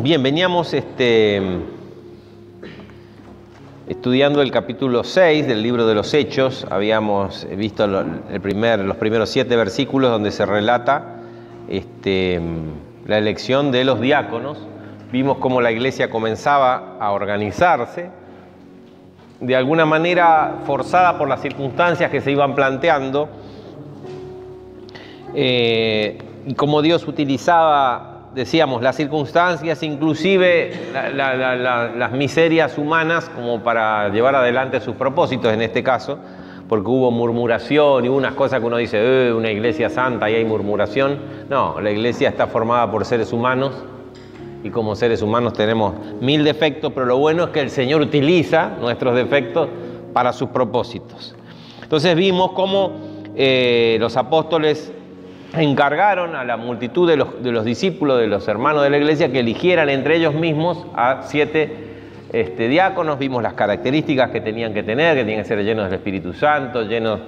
Bien, veníamos estudiando el capítulo 6 del libro de los Hechos. Habíamos visto los primeros 7 versículos donde se relata la elección de los diáconos. Vimos cómo la iglesia comenzaba a organizarse, de alguna manera forzada por las circunstancias que se iban planteando, y cómo Dios utilizaba, decíamos, las circunstancias, inclusive las miserias humanas, como para llevar adelante sus propósitos en este caso, porque hubo murmuración y unas cosas que uno dice, una iglesia santa y hay murmuración. No, la iglesia está formada por seres humanos y como seres humanos tenemos 1000 defectos, pero lo bueno es que el Señor utiliza nuestros defectos para sus propósitos. Entonces vimos cómo los apóstoles encargaron a la multitud de los discípulos, de los hermanos de la iglesia, que eligieran entre ellos mismos a 7 diáconos. Vimos las características que tenían que tener, que tenían que ser llenos del Espíritu Santo, llenos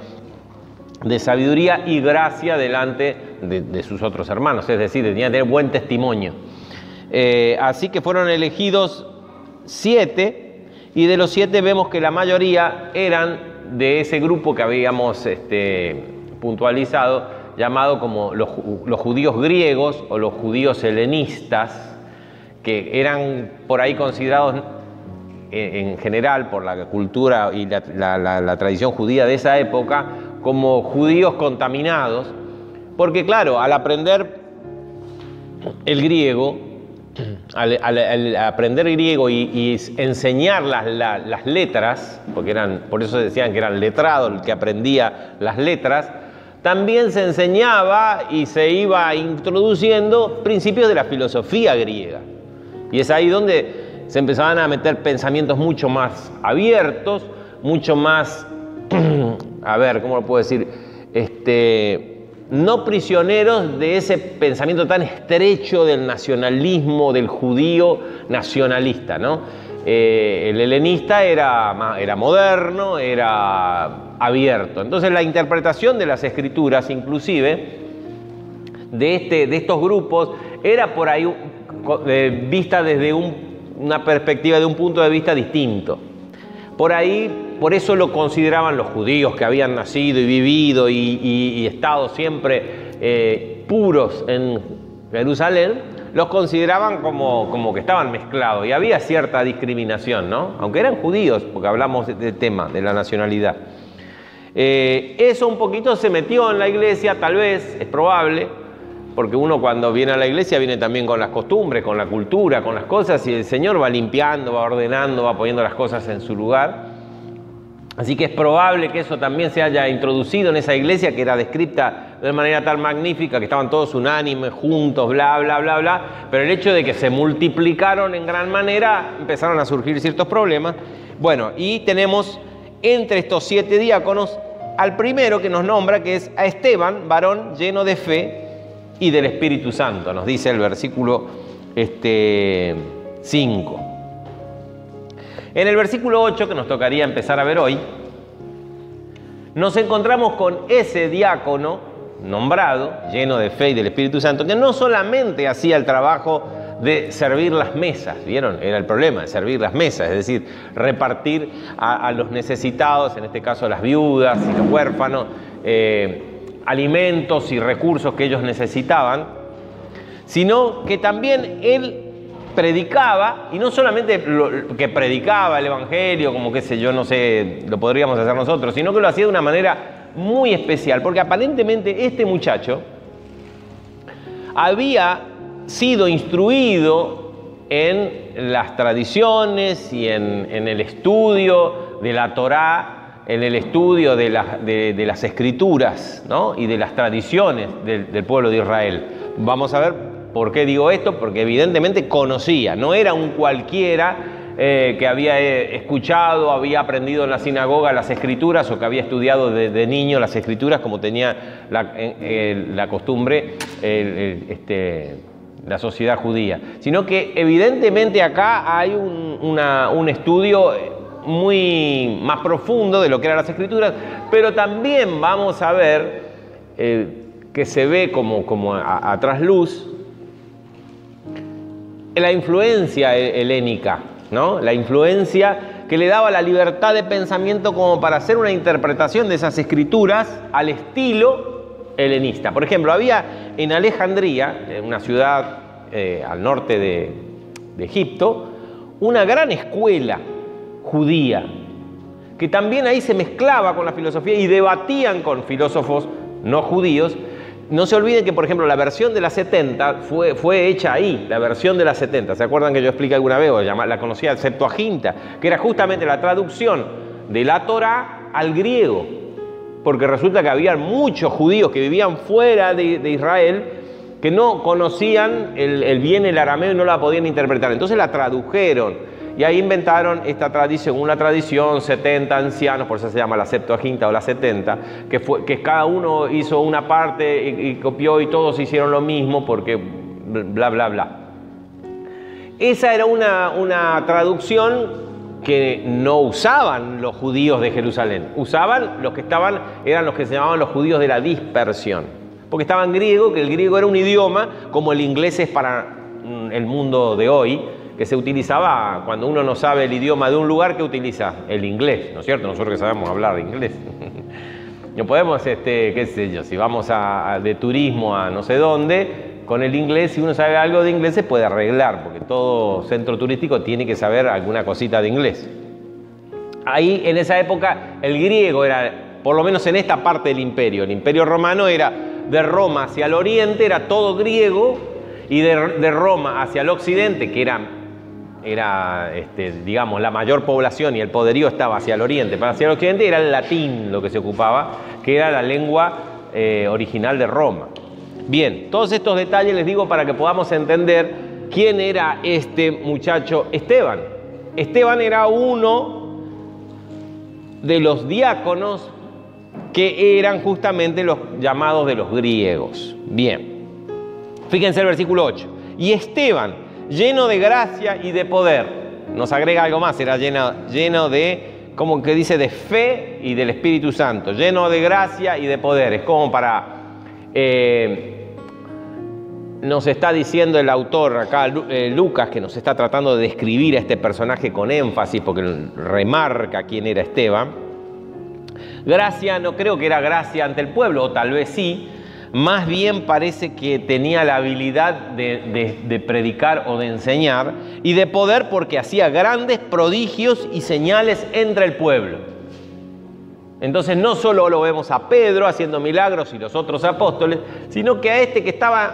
de sabiduría y gracia delante de sus otros hermanos, es decir, tenían que tener buen testimonio. Así que fueron elegidos 7, y de los 7 vemos que la mayoría eran de ese grupo que habíamos puntualizado, llamado como los judíos griegos o los judíos helenistas, que eran por ahí considerados en general por la cultura y la tradición judía de esa época como judíos contaminados, porque claro, al aprender el griego, al aprender griego y enseñar las letras, porque por eso decían que eran letrados el que aprendía las letras, también se enseñaba y se iba introduciendo principios de la filosofía griega. Y es ahí donde se empezaban a meter pensamientos mucho más abiertos, mucho más, a ver, ¿cómo lo puedo decir? No prisioneros de ese pensamiento tan estrecho del nacionalismo, del judío nacionalista, ¿no? El helenista era moderno, era abierto. Entonces la interpretación de las escrituras, inclusive, de estos grupos, era por ahí vista desde una perspectiva, de un punto de vista distinto. Por eso lo consideraban los judíos que habían nacido y vivido y estado siempre puros en Jerusalén, los consideraban como que estaban mezclados, y había cierta discriminación, ¿no? Aunque eran judíos, porque hablamos del tema de la nacionalidad. Eso un poquito se metió en la iglesia, tal vez, es probable, porque uno cuando viene a la iglesia viene también con las costumbres, con la cultura, con las cosas, y el Señor va limpiando, va ordenando, va poniendo las cosas en su lugar. Así que es probable que eso también se haya introducido en esa iglesia que era descrita de manera tan magnífica, que estaban todos unánimes, juntos, bla, bla, bla, bla, pero el hecho de que se multiplicaron en gran manera, empezaron a surgir ciertos problemas. Bueno, y tenemos entre estos 7 diáconos al primero que nos nombra, que es a Esteban, varón lleno de fe y del Espíritu Santo, nos dice el versículo 5. En el versículo 8, que nos tocaría empezar a ver hoy, nos encontramos con ese diácono nombrado, lleno de fe y del Espíritu Santo, que no solamente hacía el trabajo de servir las mesas, ¿vieron? Era el problema, de servir las mesas, es decir, repartir a los necesitados, en este caso a las viudas y los huérfanos, alimentos y recursos que ellos necesitaban, sino que también él predicaba, y no solamente que predicaba el evangelio, como qué sé yo, no sé, lo podríamos hacer nosotros, sino que lo hacía de una manera muy especial, porque aparentemente este muchacho había sido instruido en las tradiciones y en el estudio de la Torá, en el estudio de las escrituras, ¿no? Y de las tradiciones del pueblo de Israel. Vamos a ver ¿por qué digo esto? Porque evidentemente conocía, no era un cualquiera que había escuchado, había aprendido en la sinagoga las escrituras, o que había estudiado de niño las escrituras, como tenía la costumbre la sociedad judía, sino que evidentemente acá hay un estudio muy más profundo de lo que eran las escrituras, pero también vamos a ver que se ve como a trasluz la influencia helénica, ¿no? La influencia que le daba la libertad de pensamiento como para hacer una interpretación de esas escrituras al estilo helenista. Por ejemplo, había en Alejandría, una ciudad al norte de Egipto, una gran escuela judía, que también ahí se mezclaba con la filosofía y debatían con filósofos no judíos. No se olviden que, por ejemplo, la versión de la 70 fue hecha ahí, la versión de la 70. ¿Se acuerdan que yo expliqué alguna vez, o la conocía Septuaginta? Que era justamente la traducción de la Torá al griego. Porque resulta que había muchos judíos que vivían fuera de Israel que no conocían bien el arameo y no la podían interpretar. Entonces la tradujeron. Y ahí inventaron esta tradición, una tradición, 70 ancianos, por eso se llama la Septuaginta o la 70, que cada uno hizo una parte y copió y todos hicieron lo mismo porque bla, bla, bla. Esa era una traducción que no usaban los judíos de Jerusalén, usaban los que eran los que se llamaban los judíos de la dispersión, porque estaban en griego, que el griego era un idioma como el inglés es para el mundo de hoy, que se utilizaba cuando uno no sabe el idioma de un lugar, que utiliza el inglés, ¿no es cierto? Nosotros que sabemos hablar inglés. No podemos, qué sé yo, si vamos de turismo a no sé dónde, con el inglés, si uno sabe algo de inglés se puede arreglar, porque todo centro turístico tiene que saber alguna cosita de inglés. Ahí, en esa época, el griego era, por lo menos en esta parte del imperio, el imperio romano era de Roma hacia el oriente, era todo griego, y de Roma hacia el occidente, que era digamos, la mayor población y el poderío estaba hacia el oriente, pero hacia el occidente era el latín lo que se ocupaba, que era la lengua original de Roma. Bien, todos estos detalles les digo para que podamos entender quién era este muchacho Esteban. Esteban era uno de los diáconos que eran justamente los llamados de los griegos. Bien, fíjense el versículo 8. Y Esteban, lleno de gracia y de poder, nos agrega algo más, era lleno de, como que dice, de fe y del Espíritu Santo, lleno de gracia y de poder. Es como para, nos está diciendo el autor acá, Lucas, que nos está tratando de describir a este personaje con énfasis, porque remarca quién era Esteban. Gracia, no creo que era gracia ante el pueblo, o tal vez sí, más bien parece que tenía la habilidad de predicar o de enseñar, y de poder porque hacía grandes prodigios y señales entre el pueblo. Entonces no solo lo vemos a Pedro haciendo milagros y los otros apóstoles, sino que a este que estaba,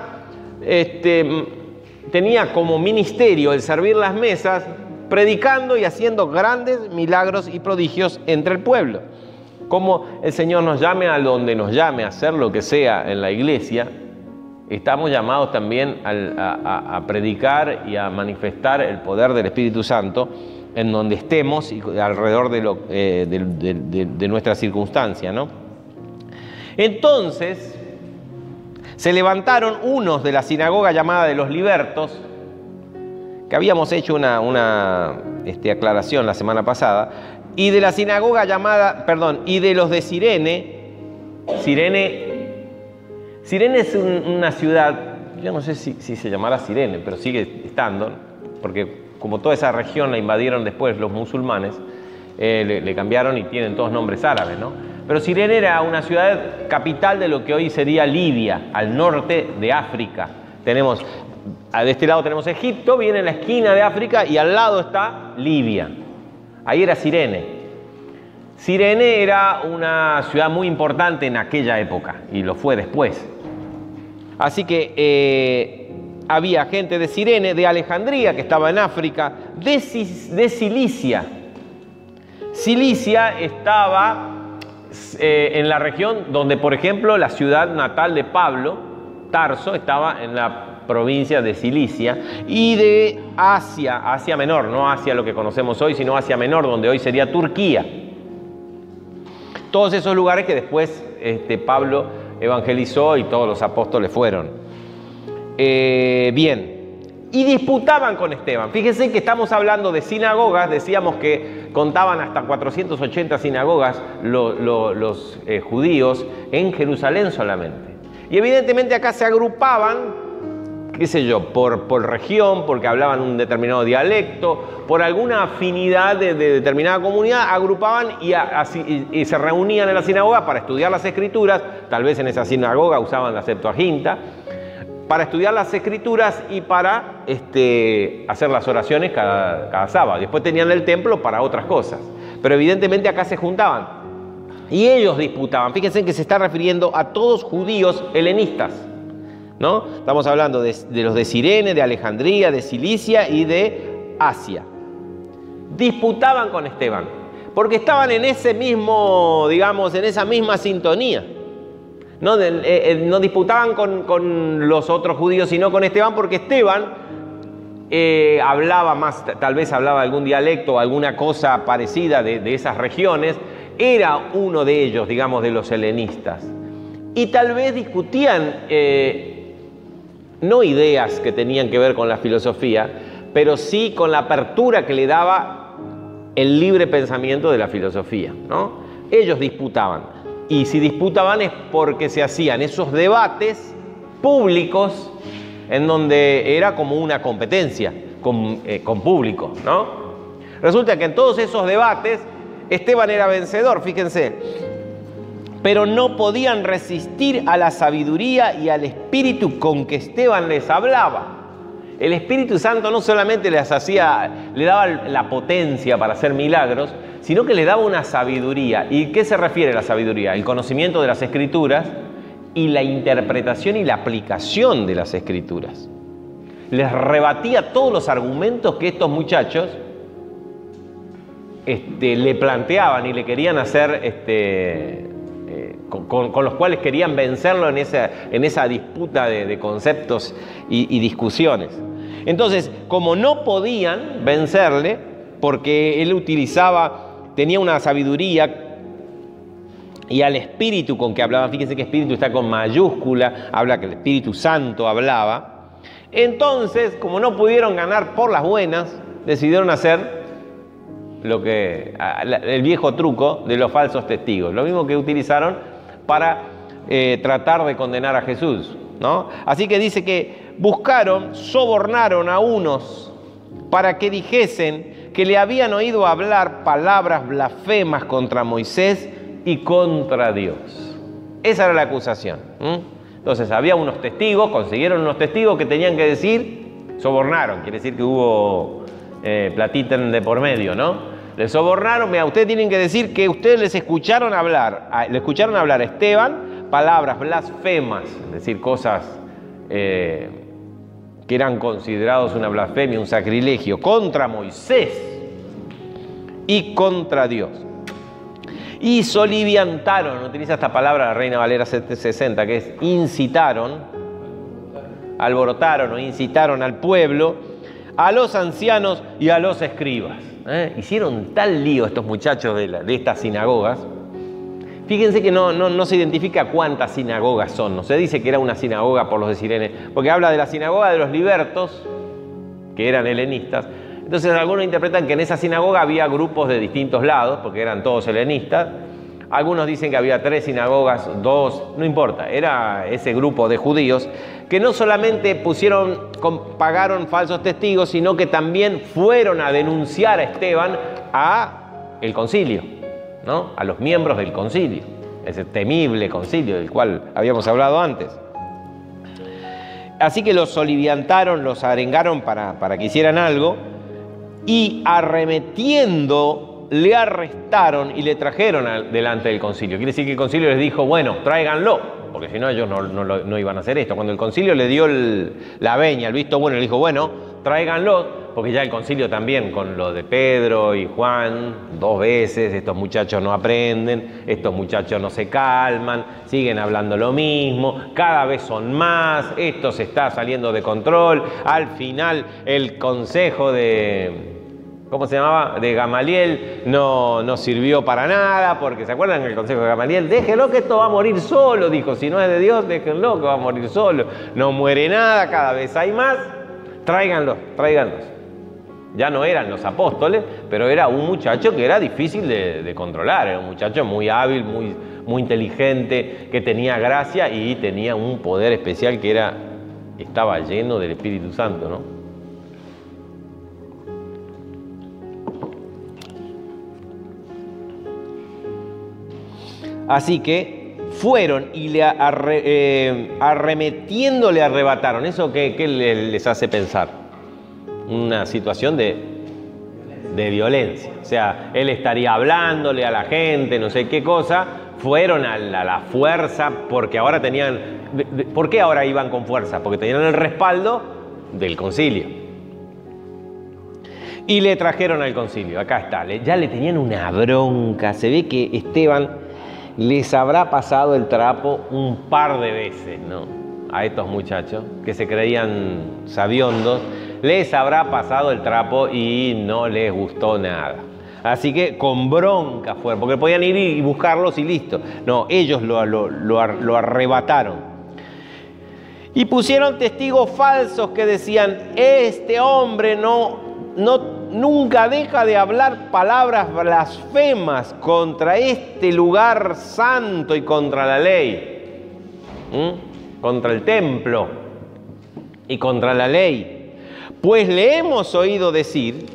tenía como ministerio el servir las mesas, predicando y haciendo grandes milagros y prodigios entre el pueblo. Como el Señor nos llame a donde nos llame a hacer lo que sea en la iglesia, estamos llamados también a predicar y a manifestar el poder del Espíritu Santo en donde estemos y alrededor de nuestra circunstancia, ¿no? Entonces, se levantaron unos de la sinagoga llamada de los libertos, que habíamos hecho una aclaración la semana pasada, y de la sinagoga llamada, y de los de Cirene. Cirene es una ciudad, yo no sé si se llamará Cirene, pero sigue estando, porque como toda esa región la invadieron después los musulmanes, le cambiaron y tienen todos nombres árabes, ¿no? Pero Cirene era una ciudad capital de lo que hoy sería Libia, al norte de África. De este lado tenemos Egipto, viene en la esquina de África y al lado está Libia. Ahí era Cirene. Cirene era una ciudad muy importante en aquella época y lo fue después. Así que había gente de Cirene, de Alejandría, que estaba en África, de Cilicia. Cilicia estaba en la región donde, por ejemplo, la ciudad natal de Pablo, Tarso, estaba en la provincia de Cilicia, y de Asia Menor, no Asia lo que conocemos hoy, sino Asia Menor, donde hoy sería Turquía. Todos esos lugares que después Pablo evangelizó y todos los apóstoles fueron. Bien, y disputaban con Esteban. Fíjense que estamos hablando de sinagogas, decíamos que contaban hasta 480 sinagogas los judíos en Jerusalén solamente. Y evidentemente acá se agrupaban qué sé yo, por región, porque hablaban un determinado dialecto, por alguna afinidad de determinada comunidad, agrupaban y se reunían en la sinagoga para estudiar las Escrituras. Tal vez en esa sinagoga usaban la Septuaginta, para estudiar las Escrituras y para hacer las oraciones cada sábado. Después tenían el templo para otras cosas, pero evidentemente acá se juntaban. Y ellos disputaban. Fíjense que se está refiriendo a todos judíos helenistas, ¿no? Estamos hablando de los de Cirene, de Alejandría, de Cilicia y de Asia. Disputaban con Esteban, porque estaban en ese mismo, digamos, en esa misma sintonía. No disputaban con los otros judíos, sino con Esteban, porque Esteban hablaba más, tal vez hablaba algún dialecto o alguna cosa parecida de esas regiones. Era uno de ellos, digamos, de los helenistas. Y tal vez discutían, no ideas que tenían que ver con la filosofía, pero sí con la apertura que le daba el libre pensamiento de la filosofía, ¿no? Ellos disputaban. Y si disputaban es porque se hacían esos debates públicos en donde era como una competencia con público, ¿no? Resulta que en todos esos debates Esteban era vencedor, fíjense, pero no podían resistir a la sabiduría y al espíritu con que Esteban les hablaba. El Espíritu Santo no solamente le daba la potencia para hacer milagros, sino que le daba una sabiduría. ¿Y qué se refiere a la sabiduría? El conocimiento de las Escrituras y la interpretación y la aplicación de las Escrituras. Les rebatía todos los argumentos que estos muchachos le planteaban y le querían hacer, con los cuales querían vencerlo en esa disputa de conceptos y discusiones. Entonces, como no podían vencerle, porque él tenía una sabiduría y al espíritu con que hablaba, fíjense que espíritu está con mayúscula, habla que el Espíritu Santo hablaba. Entonces, como no pudieron ganar por las buenas, decidieron hacer el viejo truco de los falsos testigos, lo mismo que utilizaron para tratar de condenar a Jesús, ¿no? Así que dice que sobornaron a unos para que dijesen que le habían oído hablar palabras blasfemas contra Moisés y contra Dios. Esa era la acusación. Entonces había unos testigos, consiguieron unos testigos que tenían que decir, sobornaron, quiere decir que hubo platita de por medio, ¿no? Les sobornaron, mira, ustedes tienen que decir que ustedes le escucharon hablar a Esteban palabras blasfemas, es decir, cosas que eran considerados una blasfemia, un sacrilegio, contra Moisés y contra Dios. Y soliviantaron, utiliza esta palabra la Reina Valera 760, que es alborotaron o incitaron al pueblo, a los ancianos y a los escribas. Hicieron tal lío estos muchachos de estas sinagogas. Fíjense que no se identifica cuántas sinagogas son. No se dice que era una sinagoga por los de Cirene, porque habla de la sinagoga de los libertos, que eran helenistas. Entonces algunos interpretan que en esa sinagoga había grupos de distintos lados, porque eran todos helenistas. Algunos dicen que había 3 sinagogas, 2, no importa. Era ese grupo de judíos que no solamente pagaron falsos testigos, sino que también fueron a denunciar a Esteban al concilio, ¿no? A los miembros del concilio, ese temible concilio del cual habíamos hablado antes. Así que los soliviantaron, los arengaron para que hicieran algo, y arremetiendo le arrestaron y le trajeron delante del concilio. Quiere decir que el concilio les dijo, bueno, tráiganlo, porque si no ellos no iban a hacer esto. Cuando el concilio le dio la veña, el visto bueno, le dijo, bueno, tráiganlo, porque ya el concilio también, con lo de Pedro y Juan, 2 veces, estos muchachos no aprenden, estos muchachos no se calman, siguen hablando lo mismo, cada vez son más, esto se está saliendo de control. Al final el consejo ¿cómo se llamaba? De Gamaliel no sirvió para nada, porque ¿se acuerdan el consejo de Gamaliel? Déjenlo que esto va a morir solo, dijo, si no es de Dios, déjenlo que va a morir solo. No muere nada, cada vez hay más, tráiganlos. Ya no eran los apóstoles, pero era un muchacho que era difícil de controlar, era un muchacho muy hábil, muy inteligente, que tenía gracia y tenía un poder especial que era estaba lleno del Espíritu Santo, ¿no? Así que fueron y arremetiendo le arrebataron. ¿Eso qué les hace pensar? Una situación de violencia. O sea, él estaría hablándole a la gente, no sé qué cosa. Fueron a la fuerza porque ahora tenían... ¿Por qué ahora iban con fuerza? Porque tenían el respaldo del concilio. Y le trajeron al concilio. Acá está. Ya le tenían una bronca. Se ve que Esteban les habrá pasado el trapo un par de veces, ¿no? A estos muchachos que se creían sabiondos, les habrá pasado el trapo y no les gustó nada. Así que con bronca fueron, porque podían ir y buscarlos y listo. No, ellos lo arrebataron. Y pusieron testigos falsos que decían, este hombre nunca deja de hablar palabras blasfemas contra este lugar santo y contra la ley, contra el templo y contra la ley. Pues le hemos oído decir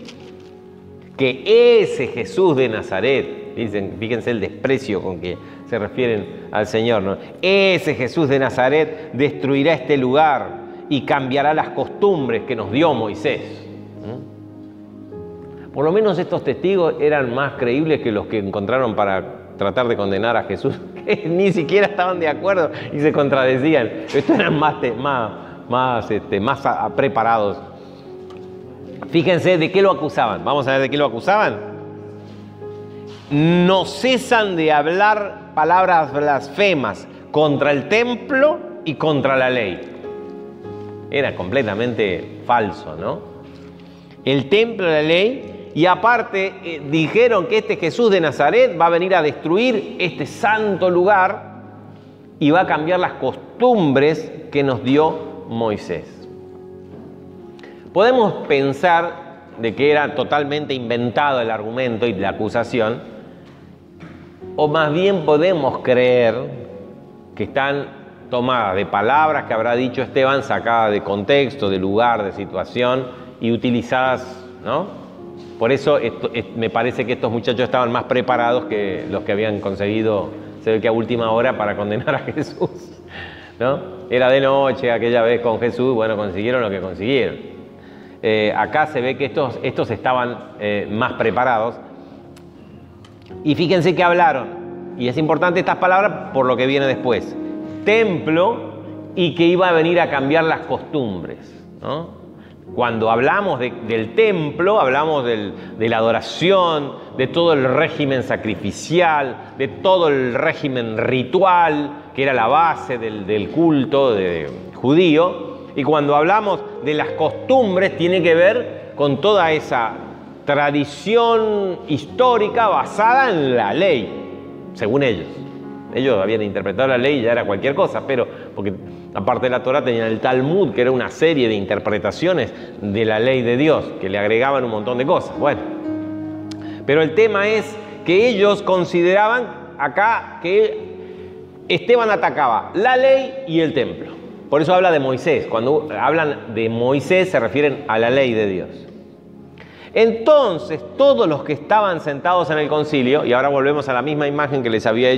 que ese Jesús de Nazaret, dicen, fíjense el desprecio con que se refieren al Señor, ¿no? Ese Jesús de Nazaret destruirá este lugar y cambiará las costumbres que nos dio Moisés. Por lo menos estos testigos eran más creíbles que los que encontraron para tratar de condenar a Jesús, que ni siquiera estaban de acuerdo y se contradecían. Estos eran más preparados. Fíjense de qué lo acusaban. Vamos a ver de qué lo acusaban. No cesan de hablar palabras blasfemas contra el templo y contra la ley. Era completamente falso, ¿no? El templo y la ley. Y aparte dijeron que este Jesús de Nazaret va a venir a destruir este santo lugar y va a cambiar las costumbres que nos dio Moisés. Podemos pensar de que era totalmente inventado el argumento y la acusación, o más bien podemos creer que están tomadas de palabras que habrá dicho Esteban, sacadas de contexto, de lugar, de situación y utilizadas, ¿no? Por eso me parece que estos muchachos estaban más preparados que los que habían conseguido, se ve que a última hora, para condenar a Jesús, ¿no? Era de noche aquella vez con Jesús, bueno, consiguieron lo que consiguieron. Acá se ve que estos estaban más preparados. Y fíjense que hablaron, y es importante estas palabras por lo que viene después. Templo y que iba a venir a cambiar las costumbres, ¿no? Cuando hablamos del templo, hablamos de la adoración, de todo el régimen sacrificial, de todo el régimen ritual, que era la base del culto judío. Y cuando hablamos de las costumbres, tiene que ver con toda esa tradición histórica basada en la ley, según ellos. Ellos habían interpretado la ley y ya era cualquier cosa, pero porque aparte de la Torá tenían el Talmud, que era una serie de interpretaciones de la ley de Dios, que le agregaban un montón de cosas. Bueno, pero el tema es que ellos consideraban acá que Esteban atacaba la ley y el templo. Por eso habla de Moisés. Cuando hablan de Moisés se refieren a la ley de Dios. Entonces, todos los que estaban sentados en el concilio, y ahora volvemos a la misma imagen que les había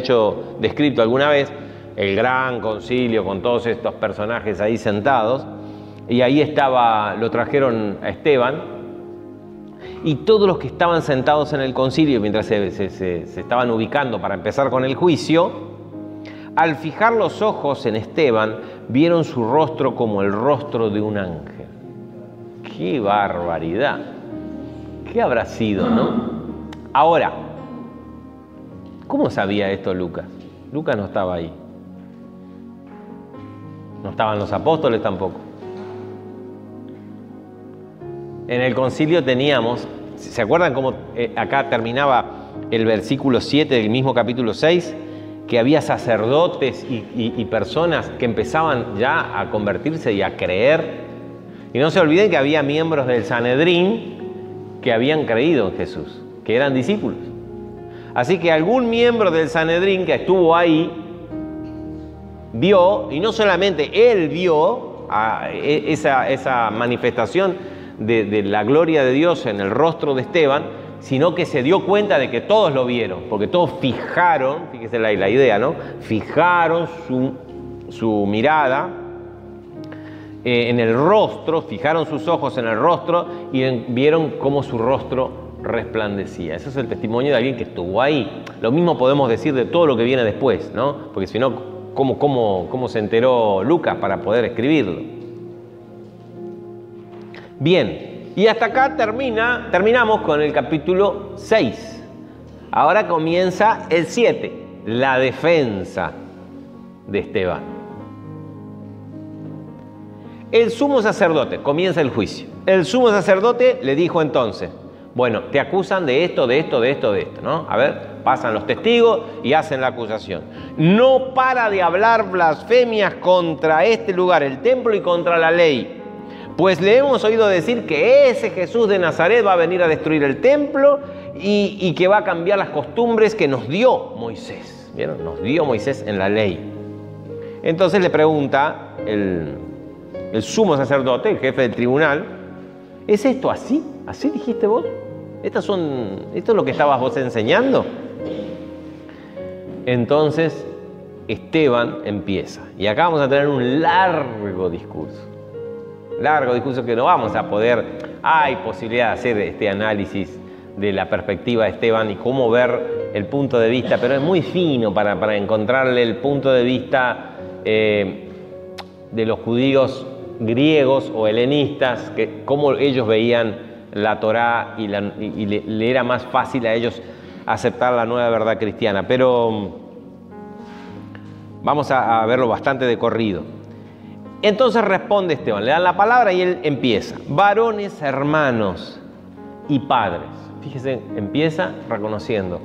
descrito alguna vez, el gran concilio con todos estos personajes ahí sentados, y ahí lo trajeron a Esteban, y todos los que estaban sentados en el concilio, mientras se estaban ubicando para empezar con el juicio, al fijar los ojos en Esteban, vieron su rostro como el rostro de un ángel. ¡Qué barbaridad! ¿Qué habrá sido, no? Ahora, ¿cómo sabía esto Lucas? Lucas no estaba ahí. No estaban los apóstoles tampoco. En el concilio teníamos, ¿se acuerdan cómo acá terminaba el versículo 7 del mismo capítulo 6? Que había sacerdotes y personas que empezaban ya a convertirse y a creer. Y no se olviden que había miembros del Sanedrín que habían creído en Jesús, que eran discípulos. Así que algún miembro del Sanedrín que estuvo ahí vio, y no solamente él vio, esa manifestación de la gloria de Dios en el rostro de Esteban, sino que se dio cuenta de que todos lo vieron, porque todos fijaron, fíjese la idea, ¿no? Fijaron su mirada en el rostro, fijaron sus ojos en el rostro y vieron cómo su rostro resplandecía. Ese es el testimonio de alguien que estuvo ahí. Lo mismo podemos decir de todo lo que viene después, ¿no? Porque si no, ¿cómo se enteró Lucas para poder escribirlo? Bien, y hasta acá terminamos con el capítulo 6. Ahora comienza el 7, la defensa de Esteban. El sumo sacerdote, comienza el juicio. El sumo sacerdote le dijo entonces: bueno, te acusan de esto, ¿no? A ver, pasan los testigos y hacen la acusación. No para de hablar blasfemias contra este lugar, el templo, y contra la ley. Pues le hemos oído decir que ese Jesús de Nazaret va a venir a destruir el templo y que va a cambiar las costumbres que nos dio Moisés. ¿Vieron? Nos dio Moisés en la ley. Entonces le pregunta el sumo sacerdote, el jefe del tribunal: ¿es esto así? ¿Así dijiste vos? ¿Esto es lo que estabas vos enseñando? Entonces Esteban empieza. Y acá vamos a tener un largo discurso. Largo discurso que no vamos a poder... Hay posibilidad de hacer este análisis de la perspectiva de Esteban y cómo ver el punto de vista, pero es muy fino para encontrarle el punto de vista de los judíos griegos o helenistas, cómo ellos veían la Torá y le era más fácil a ellos aceptar la nueva verdad cristiana. Pero vamos a verlo bastante de corrido. Entonces responde Esteban, le dan la palabra y él empieza: varones, hermanos y padres. Fíjese, empieza reconociendo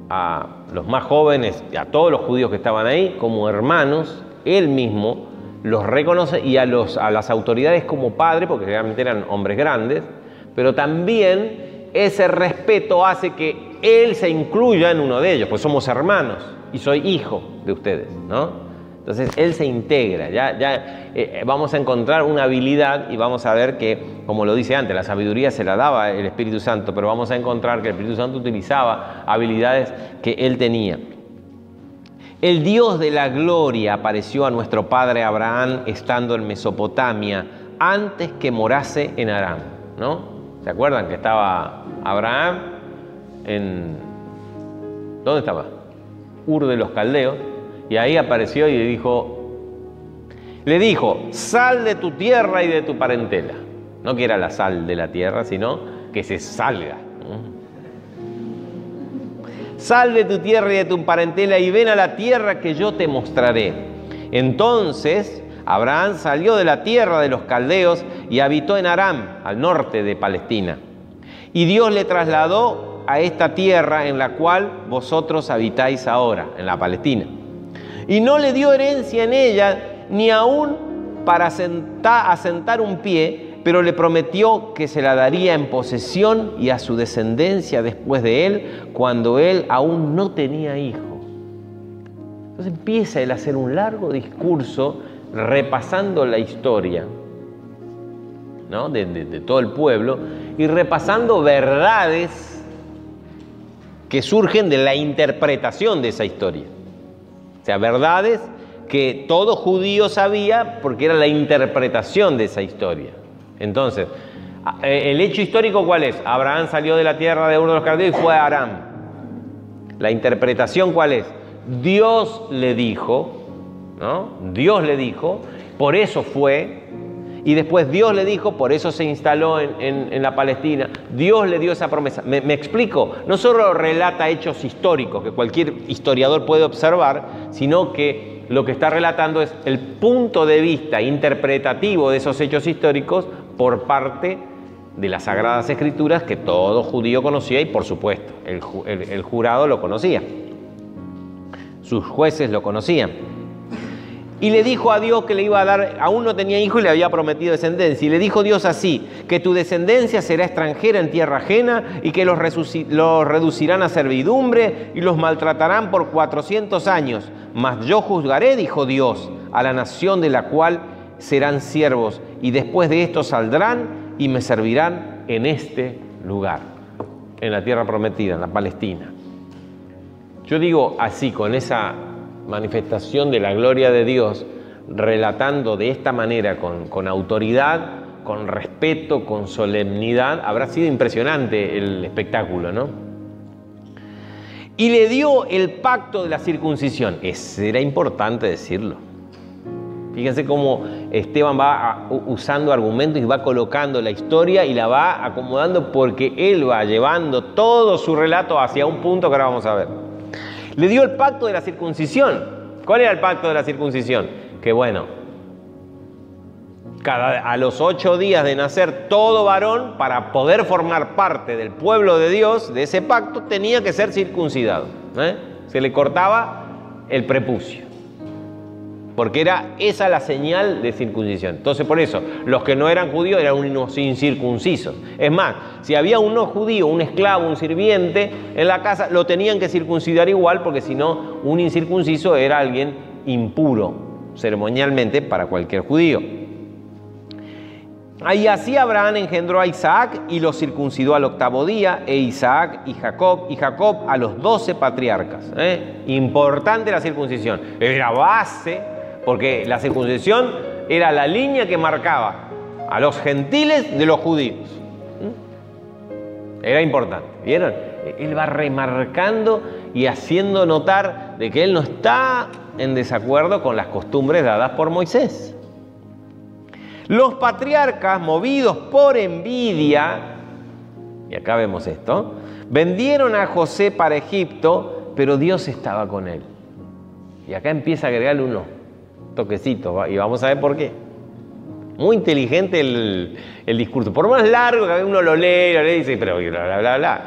a los más jóvenes y a todos los judíos que estaban ahí como hermanos. Él mismo los reconoce, y a las autoridades como padre, porque realmente eran hombres grandes, pero también ese respeto hace que él se incluya en uno de ellos, pues somos hermanos y soy hijo de ustedes, ¿no? Entonces él se integra, vamos a encontrar una habilidad y vamos a ver que, como lo dice antes, la sabiduría se la daba el Espíritu Santo, pero vamos a encontrar que el Espíritu Santo utilizaba habilidades que él tenía. El Dios de la gloria apareció a nuestro padre Abraham estando en Mesopotamia, antes que morase en Aram, ¿no? ¿Se acuerdan que estaba Abraham ¿dónde estaba? Ur de los Caldeos, y ahí apareció y le dijo: sal de tu tierra y de tu parentela. No que era la sal de la tierra, sino que se salga. Sal de tu tierra y de tu parentela y ven a la tierra que yo te mostraré. Entonces Abraham salió de la tierra de los caldeos y habitó en Aram, al norte de Palestina. Y Dios le trasladó a esta tierra en la cual vosotros habitáis ahora, en la Palestina. Y no le dio herencia en ella, ni aún para asentar un pie, pero le prometió que se la daría en posesión y a su descendencia después de él, cuando él aún no tenía hijo. Entonces empieza él a hacer un largo discurso repasando la historia, ¿no? de todo el pueblo, y repasando verdades que surgen de la interpretación de esa historia. O sea, verdades que todo judío sabía porque era la interpretación de esa historia. Entonces, el hecho histórico, ¿cuál es? Abraham salió de la tierra de Ur de los Caldeos y fue a Aram. La interpretación, ¿cuál es? Dios le dijo, ¿no? Dios le dijo, por eso fue, y después Dios le dijo, por eso se instaló en la Palestina. Dios le dio esa promesa. ¿Me explico? No solo relata hechos históricos que cualquier historiador puede observar, sino que lo que está relatando es el punto de vista interpretativo de esos hechos históricos por parte de las Sagradas Escrituras que todo judío conocía y, por supuesto, el jurado lo conocía. Sus jueces lo conocían. Y le dijo a Dios que le iba a dar, aún no tenía hijo y le había prometido descendencia. Y le dijo Dios así: que tu descendencia será extranjera en tierra ajena y que los reducirán a servidumbre y los maltratarán por 400 años. Mas yo juzgaré, dijo Dios, a la nación de la cual serán siervos, y después de esto saldrán y me servirán en este lugar, en la tierra prometida, en la Palestina. Yo digo así, con esa manifestación de la gloria de Dios, relatando de esta manera, con autoridad, con respeto, con solemnidad, habrá sido impresionante el espectáculo, ¿no? Y le dio el pacto de la circuncisión. Era importante decirlo. Fíjense cómo Esteban va usando argumentos y va colocando la historia y la va acomodando, porque él va llevando todo su relato hacia un punto que ahora vamos a ver. Le dio el pacto de la circuncisión. ¿Cuál era el pacto de la circuncisión? Que bueno, a los 8 días de nacer, todo varón, para poder formar parte del pueblo de Dios, de ese pacto, tenía que ser circuncidado. Se le cortaba el prepucio, porque era esa la señal de circuncisión. Entonces, por eso, los que no eran judíos eran unos incircuncisos. Es más, si había un no judío, un esclavo, un sirviente en la casa, lo tenían que circuncidar igual, porque si no, un incircunciso era alguien impuro, ceremonialmente, para cualquier judío. Y así Abraham engendró a Isaac y lo circuncidó al 8º día, e Isaac y Jacob a los 12 patriarcas. Importante la circuncisión. Era base, porque la circuncisión era la línea que marcaba a los gentiles de los judíos. Era importante, ¿vieron? Él va remarcando y haciendo notar de que él no está en desacuerdo con las costumbres dadas por Moisés. Los patriarcas, movidos por envidia, y acá vemos esto, vendieron a José para Egipto, pero Dios estaba con él. Y acá empieza a agregarle unos toquecitos, y vamos a ver por qué. Muy inteligente el discurso. Por más largo que uno lo lee y dice, pero bla, bla, bla, bla.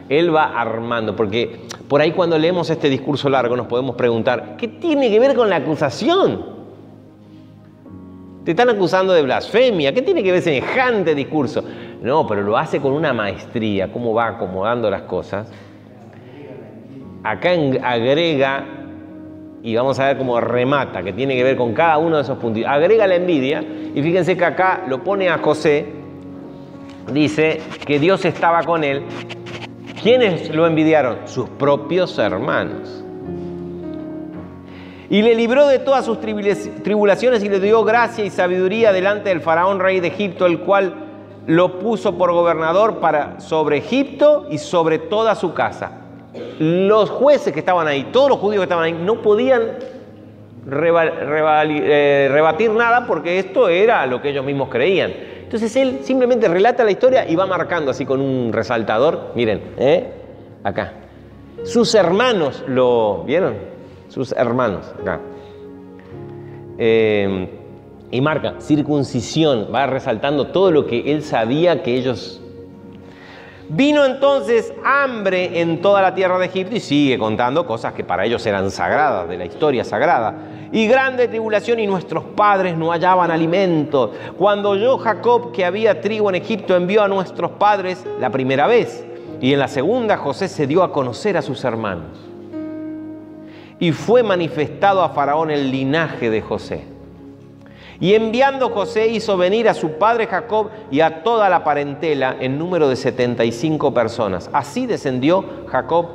Él va armando, porque por ahí cuando leemos este discurso largo nos podemos preguntar, ¿qué tiene que ver con la acusación? Te están acusando de blasfemia. ¿Qué tiene que ver semejante discurso? No, pero lo hace con una maestría. Cómo va acomodando las cosas. Acá agrega, y vamos a ver cómo remata, que tiene que ver con cada uno de esos puntos. Agrega la envidia, y fíjense que acá lo pone a José. Dice que Dios estaba con él. ¿Quiénes lo envidiaron? Sus propios hermanos. Y le libró de todas sus tribulaciones y le dio gracia y sabiduría delante del faraón rey de Egipto, el cual lo puso por gobernador sobre Egipto y sobre toda su casa. Los jueces que estaban ahí, todos los judíos que estaban ahí, no podían rebatir nada, porque esto era lo que ellos mismos creían. Entonces él simplemente relata la historia y va marcando así con un resaltador. Miren, acá. Sus hermanos lo vieron. Sus hermanos, acá. Y marca, circuncisión, va resaltando todo lo que él sabía que ellos... Vino entonces hambre en toda la tierra de Egipto, y sigue contando cosas que para ellos eran sagradas, de la historia sagrada. Y grande tribulación, y nuestros padres no hallaban alimento. Cuando oyó Jacob que había trigo en Egipto, envió a nuestros padres la primera vez. Y en la segunda José se dio a conocer a sus hermanos. Y fue manifestado a Faraón el linaje de José. Y enviando José hizo venir a su padre Jacob y a toda la parentela en número de 75 personas. Así descendió Jacob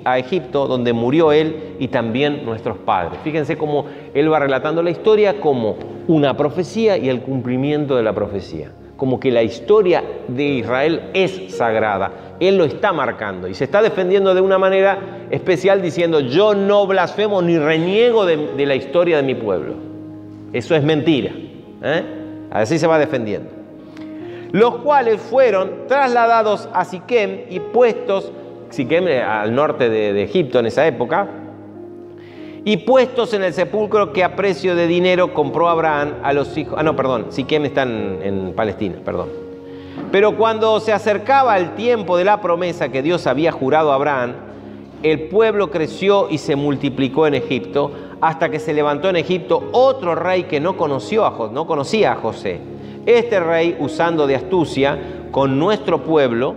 a Egipto, donde murió él y también nuestros padres. Fíjense cómo él va relatando la historia como una profecía y el cumplimiento de la profecía. Como que la historia de Israel es sagrada. Él lo está marcando y se está defendiendo de una manera especial diciendo: yo no blasfemo ni reniego de la historia de mi pueblo. Eso es mentira. Así se va defendiendo. Los cuales fueron trasladados a Siquem y puestos, Siquem al norte de Egipto en esa época, y puestos en el sepulcro que a precio de dinero compró Abraham a los hijos... Siquem está en Palestina, perdón. Pero cuando se acercaba el tiempo de la promesa que Dios había jurado a Abraham, el pueblo creció y se multiplicó en Egipto, hasta que se levantó en Egipto otro rey que no conocía a José. Este rey, usando de astucia con nuestro pueblo,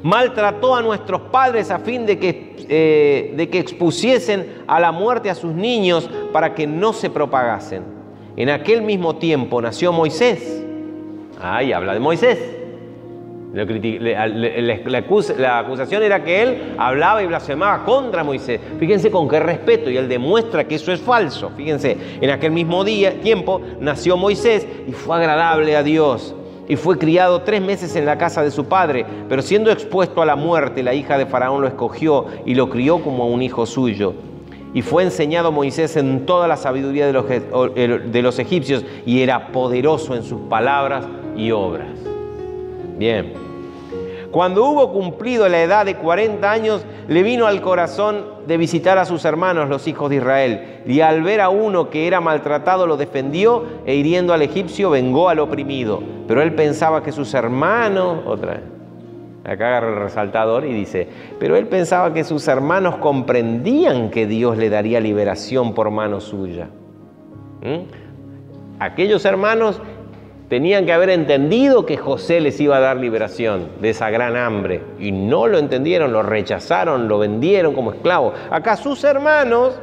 maltrató a nuestros padres a fin de que expusiesen a la muerte a sus niños para que no se propagasen. En aquel mismo tiempo nació Moisés. Ahí habla de Moisés. La acusación era que él hablaba y blasfemaba contra Moisés. Fíjense con qué respeto, y él demuestra que eso es falso. Fíjense, en aquel mismo tiempo nació Moisés y fue agradable a Dios. Y fue criado 3 meses en la casa de su padre, pero siendo expuesto a la muerte, la hija de Faraón lo escogió y lo crió como a un hijo suyo. Y fue enseñado Moisés en toda la sabiduría de los egipcios, y era poderoso en sus palabras y obras. Bien. Cuando hubo cumplido la edad de 40 años, le vino al corazón de visitar a sus hermanos, los hijos de Israel. Y al ver a uno que era maltratado, lo defendió, e hiriendo al egipcio, vengó al oprimido. Pero él pensaba que sus hermanos... Otra vez. Acá agarra el resaltador y dice, pero él pensaba que sus hermanos comprendían que Dios le daría liberación por mano suya. Aquellos hermanos tenían que haber entendido que José les iba a dar liberación de esa gran hambre, y no lo entendieron, lo rechazaron, lo vendieron como esclavo. Acá sus hermanos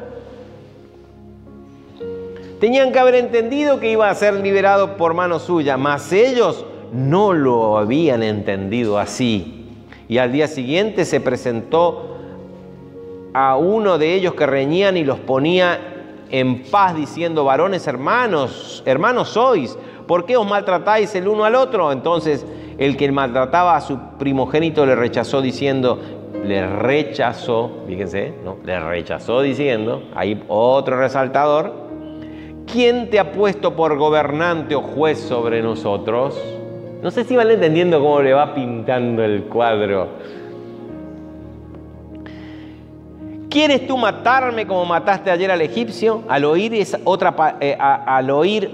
tenían que haber entendido que iba a ser liberado por mano suya, mas ellos no lo habían entendido así. Y al día siguiente se presentó a uno de ellos que reñían y los ponía en paz, diciendo, varones hermanos sois, ¿por qué os maltratáis el uno al otro? Entonces el que maltrataba a su primogénito le rechazó diciendo, fíjense, ¿no? Le rechazó diciendo, hay otro resaltador, ¿quién te ha puesto por gobernante o juez sobre nosotros? No sé si van entendiendo cómo le va pintando el cuadro. ¿Quieres tú matarme como mataste ayer al egipcio? Al oír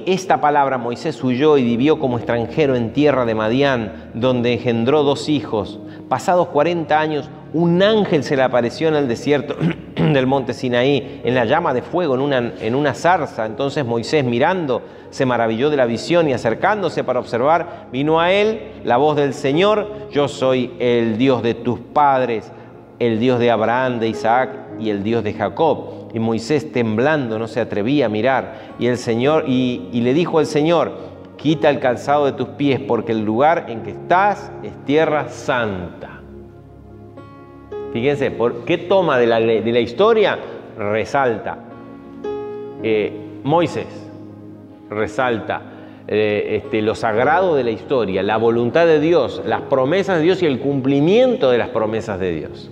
esta palabra, Moisés huyó y vivió como extranjero en tierra de Madián, donde engendró 2 hijos. Pasados 40 años, un ángel se le apareció en el desierto del monte Sinaí, en la llama de fuego, en una zarza. Entonces Moisés, mirando, se maravilló de la visión, y acercándose para observar, vino a él la voz del Señor: yo soy el Dios de tus padres, el Dios de Abraham, de Isaac y el Dios de Jacob. Y Moisés, temblando, no se atrevía a mirar. Y le dijo el Señor: quita el calzado de tus pies, porque el lugar en que estás es tierra santa. Fíjense, ¿por qué toma de la historia? Resalta. Moisés resalta lo sagrado de la historia, la voluntad de Dios, las promesas de Dios y el cumplimiento de las promesas de Dios.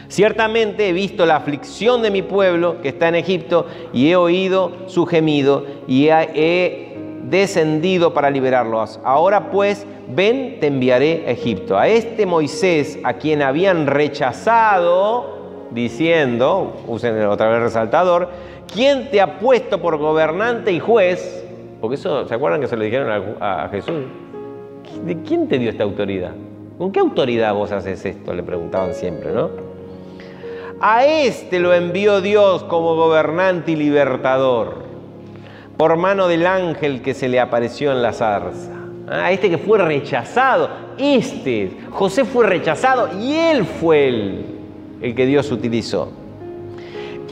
Ciertamente he visto la aflicción de mi pueblo que está en Egipto, y he oído su gemido, y he descendido para liberarlos. Ahora pues, ven, te enviaré a Egipto. A este Moisés, a quien habían rechazado, diciendo, usen otra vez el resaltador, ¿quién te ha puesto por gobernante y juez? Porque eso, ¿se acuerdan que se lo dijeron a Jesús? ¿De quién te dio esta autoridad? ¿Con qué autoridad vos haces esto? Le preguntaban siempre, ¿no? A este lo envió Dios como gobernante y libertador, por mano del ángel que se le apareció en la zarza. A este que fue rechazado, José fue rechazado, y él fue el que Dios utilizó.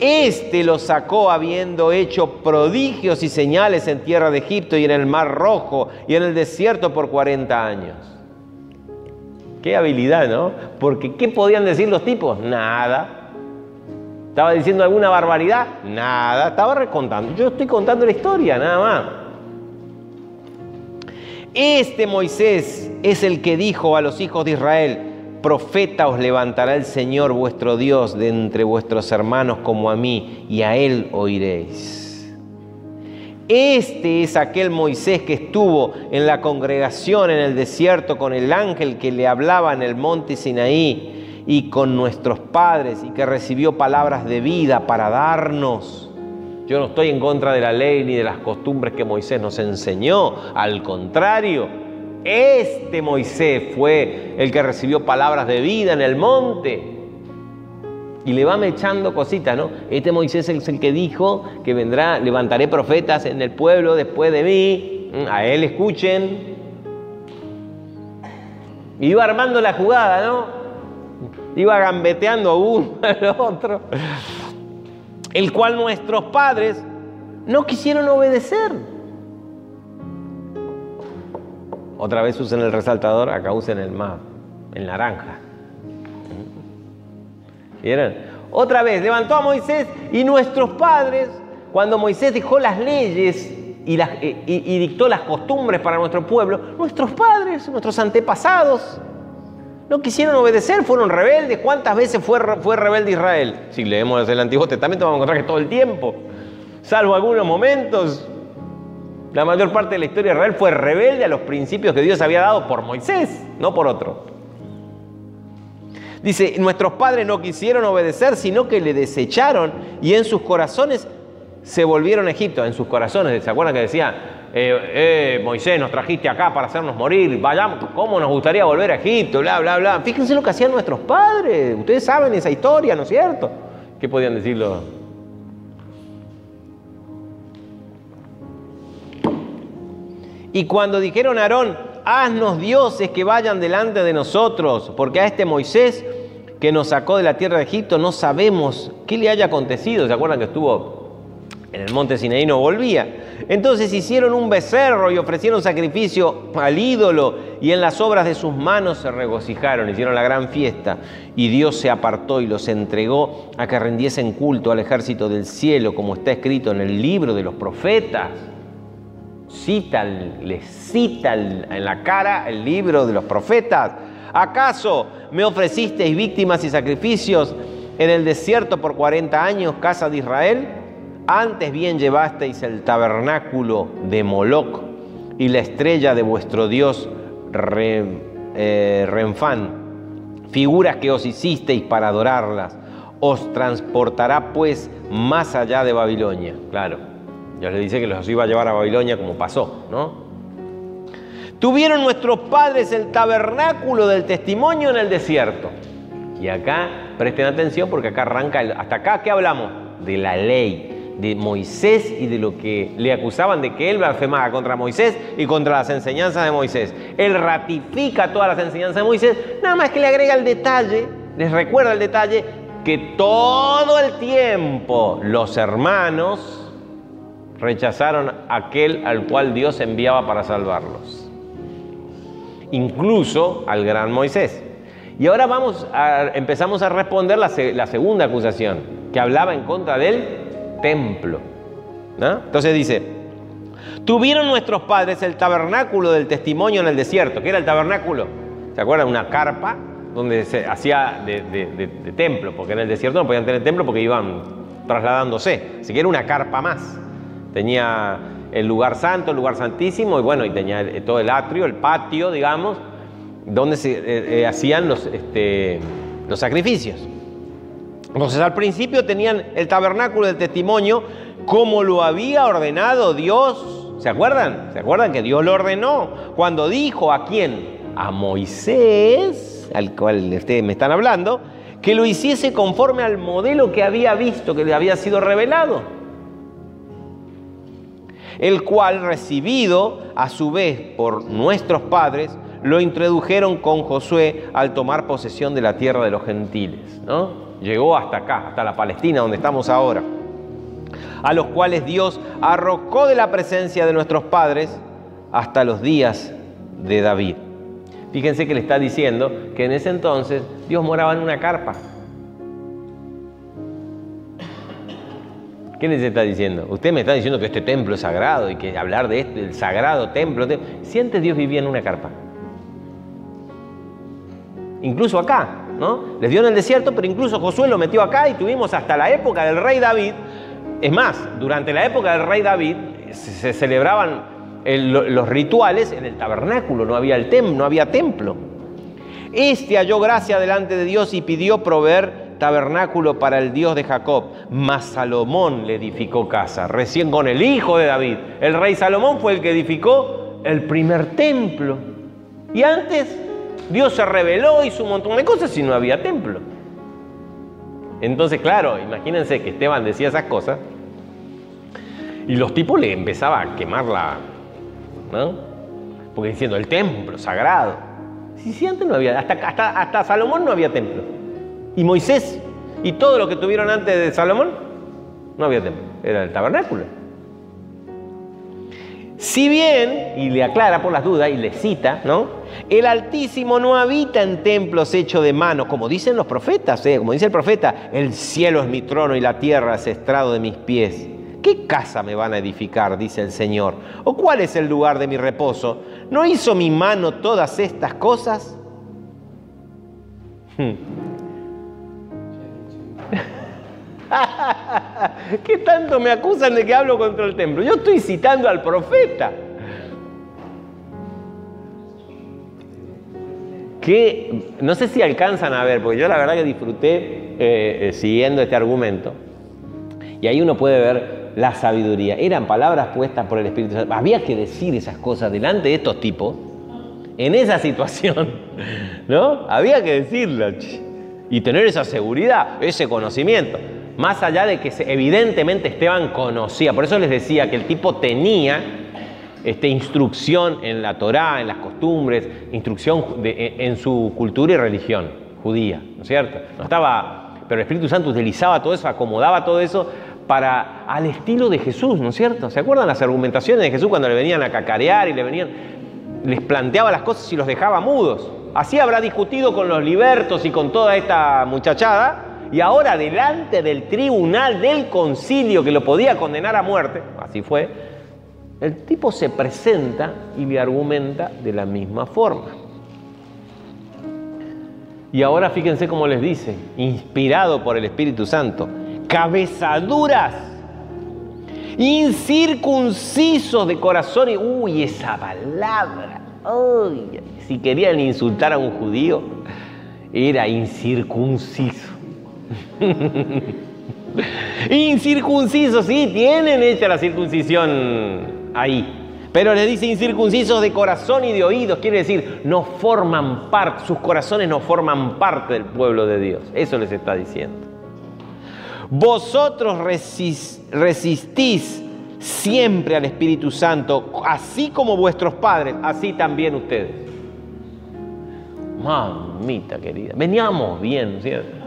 Este lo sacó habiendo hecho prodigios y señales en tierra de Egipto y en el Mar Rojo y en el desierto por 40 años. Qué habilidad, ¿no? Porque ¿qué podían decir los tipos? Nada. ¿Estaba diciendo alguna barbaridad? Nada. Estaba recontando. Yo estoy contando la historia, nada más. Este Moisés es el que dijo a los hijos de Israel: profeta os levantará el Señor vuestro Dios de entre vuestros hermanos como a mí, y a él oiréis. Este es aquel Moisés que estuvo en la congregación en el desierto con el ángel que le hablaba en el monte Sinaí y con nuestros padres, y que recibió palabras de vida para darnos. Yo no estoy en contra de la ley ni de las costumbres que Moisés nos enseñó. Al contrario, este Moisés fue el que recibió palabras de vida en el monte. Y le va echando cositas, ¿no? Este Moisés es el que dijo que vendrá, levantaré profetas en el pueblo después de mí. A él escuchen. Y iba armando la jugada, ¿no? Iba gambeteando a uno al otro. El cual nuestros padres no quisieron obedecer. Otra vez usen el resaltador, acá usen el naranja. ¿Vieron? Otra vez, levantó a Moisés y nuestros padres, cuando Moisés dejó las leyes y dictó las costumbres para nuestro pueblo, nuestros padres, nuestros antepasados, no quisieron obedecer, fueron rebeldes. ¿Cuántas veces fue rebelde Israel? Si leemos el Antiguo Testamento vamos a encontrar que todo el tiempo, salvo algunos momentos, la mayor parte de la historia de Israel fue rebelde a los principios que Dios había dado por Moisés, no por otro. Dice, nuestros padres no quisieron obedecer, sino que le desecharon y en sus corazones se volvieron a Egipto. En sus corazones, ¿se acuerdan que decía, Moisés, nos trajiste acá para hacernos morir, vayamos, ¿cómo nos gustaría volver a Egipto? Bla, bla, bla. Fíjense lo que hacían nuestros padres. Ustedes saben esa historia, ¿no es cierto? ¿Qué podían decirlo? Y cuando dijeron a Aarón, haznos dioses que vayan delante de nosotros, porque a este Moisés que nos sacó de la tierra de Egipto no sabemos qué le haya acontecido. ¿Se acuerdan que estuvo en el monte Sinaí, no volvía? Entonces hicieron un becerro y ofrecieron sacrificio al ídolo y en las obras de sus manos se regocijaron, hicieron la gran fiesta y Dios se apartó y los entregó a que rindiesen culto al ejército del cielo, como está escrito en el libro de los profetas. Les cita en la cara el libro de los profetas. ¿Acaso me ofrecisteis víctimas y sacrificios en el desierto por 40 años, casa de Israel? Antes bien llevasteis el tabernáculo de Moloc y la estrella de vuestro dios Renfán, figuras que os hicisteis para adorarlas. Os transportará pues más allá de Babilonia. Claro. Dios le dice que los iba a llevar a Babilonia como pasó, ¿no? Tuvieron nuestros padres el tabernáculo del testimonio en el desierto. Y acá, presten atención porque acá arranca, hasta acá, ¿qué hablamos? De la ley, de Moisés y de lo que le acusaban de que él blasfemaba contra Moisés y contra las enseñanzas de Moisés. Él ratifica todas las enseñanzas de Moisés, nada más que le agrega el detalle, les recuerda el detalle, que todo el tiempo los hermanos rechazaron aquel al cual Dios enviaba para salvarlos, incluso al gran Moisés. Y ahora empezamos a responder la segunda acusación, que hablaba en contra del templo, ¿no? Entonces dice, tuvieron nuestros padres el tabernáculo del testimonio en el desierto. ¿Qué era el tabernáculo? ¿Se acuerdan? Una carpa donde se hacía de templo, porque en el desierto no podían tener templo porque iban trasladándose, así que era una carpa más. Tenía el lugar santo, el lugar santísimo, y bueno, y tenía todo el atrio, el patio, digamos, donde se hacían los sacrificios. Entonces al principio tenían el tabernáculo del testimonio como lo había ordenado Dios. ¿Se acuerdan? ¿Se acuerdan que Dios lo ordenó? Cuando dijo, ¿a quién? A Moisés, al cual ustedes me están hablando, que lo hiciese conforme al modelo que había visto, que le había sido revelado, el cual, recibido a su vez por nuestros padres, lo introdujeron con Josué al tomar posesión de la tierra de los gentiles, ¿no? Llegó hasta acá, hasta la Palestina, donde estamos ahora, a los cuales Dios arrojó de la presencia de nuestros padres hasta los días de David. Fíjense que le está diciendo que en ese entonces Dios moraba en una carpa. ¿Qué les está diciendo? Usted me está diciendo que este templo es sagrado y que hablar de esto, el sagrado templo. Si antes Dios vivía en una carpa. Incluso acá, ¿no? Les dio en el desierto, pero incluso Josué lo metió acá y tuvimos hasta la época del rey David. Es más, durante la época del rey David se celebraban los rituales en el tabernáculo, no había templo. Este halló gracia delante de Dios y pidió proveer tabernáculo para el Dios de Jacob, mas Salomón le edificó casa, recién con el hijo de David. El rey Salomón fue el que edificó el primer templo. Y antes Dios se reveló, hizo un montón de cosas y no había templo. Entonces, claro, imagínense que Esteban decía esas cosas y los tipos le empezaban a quemar ¿no? Porque diciendo el templo sagrado. Si antes no había, hasta Salomón no había templo. Y Moisés y todo lo que tuvieron antes de Salomón, no había templo, era el tabernáculo. Si bien, y le aclara por las dudas, y le cita, ¿no? El Altísimo no habita en templos hechos de mano, como dicen los profetas, como dice el profeta, el cielo es mi trono y la tierra es estrado de mis pies. ¿Qué casa me van a edificar?, dice el Señor. ¿O cuál es el lugar de mi reposo? ¿No hizo mi mano todas estas cosas? ¿Qué tanto me acusan de que hablo contra el templo? Yo estoy citando al profeta. Que no sé si alcanzan a ver, porque yo la verdad que disfruté siguiendo este argumento. Y ahí uno puede ver la sabiduría. Eran palabras puestas por el Espíritu Santo. Había que decir esas cosas delante de estos tipos, en esa situación, ¿no? Había que decirlas y tener esa seguridad, ese conocimiento. Más allá de que evidentemente Esteban conocía. Por eso les decía que el tipo tenía instrucción en la Torá, en las costumbres, instrucción en su cultura y religión judía, ¿no es cierto? No estaba, pero el Espíritu Santo utilizaba todo eso, acomodaba todo eso al estilo de Jesús, ¿no es cierto? ¿Se acuerdan las argumentaciones de Jesús cuando le venían a cacarear y les planteaba las cosas y los dejaba mudos? Así habrá discutido con los libertos y con toda esta muchachada, y ahora delante del tribunal del concilio que lo podía condenar a muerte, así fue, el tipo se presenta y le argumenta de la misma forma. Y ahora fíjense cómo les dice, inspirado por el Espíritu Santo: cabezaduras, incircuncisos de corazón. Y, uy, esa palabra, uy, si querían insultar a un judío, era incircunciso. Incircuncisos, sí, tienen hecha la circuncisión ahí, pero les dice incircuncisos de corazón y de oídos, quiere decir, no forman parte, sus corazones no forman parte del pueblo de Dios. Eso les está diciendo. Vosotros resistís siempre al Espíritu Santo, así como vuestros padres, así también ustedes. Mamita querida, veníamos bien, ¿cierto?